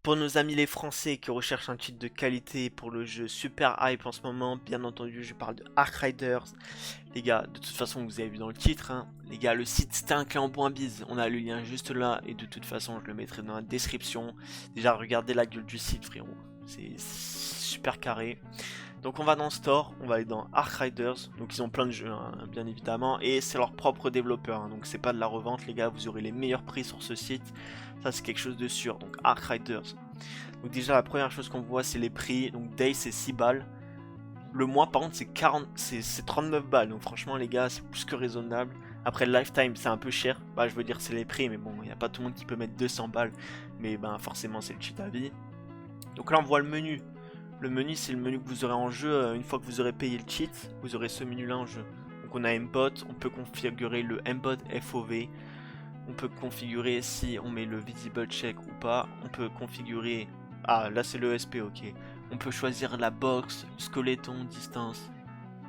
Pour nos amis les Français qui recherchent un titre de qualité pour le jeu super hype en ce moment, bien entendu, je parle de Ark Riders. Les gars, de toute façon, vous avez vu dans le titre, hein, les gars, le site Stanclan.biz, on a le lien juste là, et de toute façon, je le mettrai dans la description. Déjà, regardez la gueule du site, frérot, c'est super carré. Donc on va dans le store, on va aller dans Ark Riders, donc ils ont plein de jeux hein, bien évidemment, et c'est leur propre développeur, hein, donc c'est pas de la revente les gars, vous aurez les meilleurs prix sur ce site, ça c'est quelque chose de sûr, donc Ark Riders. Donc déjà la première chose qu'on voit c'est les prix, donc Day c'est 6 balles, le mois par contre c'est 39 balles, donc franchement les gars c'est plus que raisonnable. Après le lifetime c'est un peu cher, bah je veux dire c'est les prix, mais bon il n'y a pas tout le monde qui peut mettre 200 balles, mais ben forcément c'est le cheat à vie. Donc là on voit le menu. Le menu, c'est le menu que vous aurez en jeu une fois que vous aurez payé le cheat. Vous aurez ce menu-là en jeu. Donc on a Mbot, on peut configurer le Mbot FOV. On peut configurer si on met le Visible Check ou pas. On peut configurer... Ah, là c'est le ESP, ok. On peut choisir la box, skeleton, distance.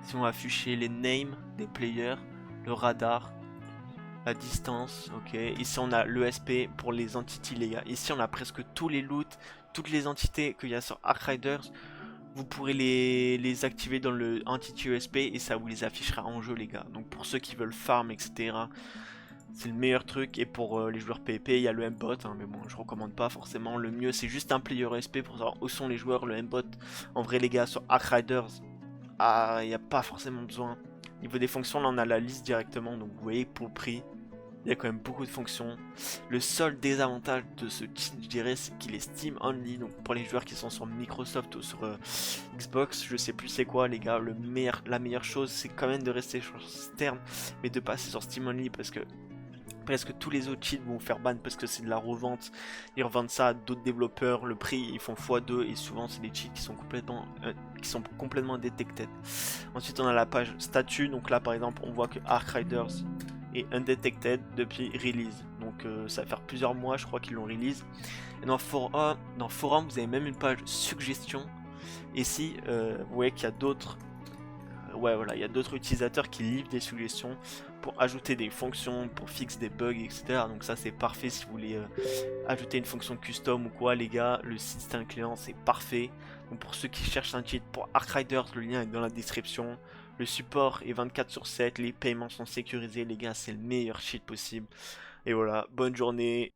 Si on va afficher les names des players, le radar, la distance, ok. Ici on a l'ESP pour les entités les gars. Ici on a presque tous les loots, toutes les entités qu'il y a sur Ark Riders. Vous pourrez les activer dans le Entity ESP et ça vous les affichera en jeu les gars. Donc pour ceux qui veulent farm etc. C'est le meilleur truc. Et pour les joueurs PvP il y a le Mbot hein, mais bon je recommande pas forcément. Le mieux c'est juste un player ESP pour savoir où sont les joueurs. Le Mbot en vrai les gars sur Ark Riders, ah il n'y a pas forcément besoin. Au niveau des fonctions là on a la liste directement. Donc vous voyez pour le prix il y a quand même beaucoup de fonctions. Le seul désavantage de ce cheat, je dirais, c'est qu'il est Steam only. Donc pour les joueurs qui sont sur Microsoft ou sur Xbox, je sais plus c'est quoi les gars. La meilleure chose, c'est quand même de rester sur Stern, mais de passer sur Steam only parce que presque tous les autres cheats vont vous faire ban parce que c'est de la revente. Ils revendent ça à d'autres développeurs. Le prix, ils font x2 et souvent c'est des cheats qui sont complètement détectés. Ensuite, on a la page statut. Donc là, par exemple, on voit que Ark Riders et undetected depuis release. Donc ça va faire plusieurs mois je crois qu'ils l'ont release. Et dans forum vous avez même une page suggestion. Et si vous voyez qu'il y a d'autres ouais voilà, il y a d'autres utilisateurs qui livrent des suggestions pour ajouter des fonctions, pour fixer des bugs, etc. Donc ça c'est parfait si vous voulez ajouter une fonction custom ou quoi les gars, le site c'est un client, c'est parfait. Donc pour ceux qui cherchent un cheat pour Ark Riders, le lien est dans la description. Le support est 24/7, les paiements sont sécurisés les gars, c'est le meilleur cheat possible. Et voilà, bonne journée.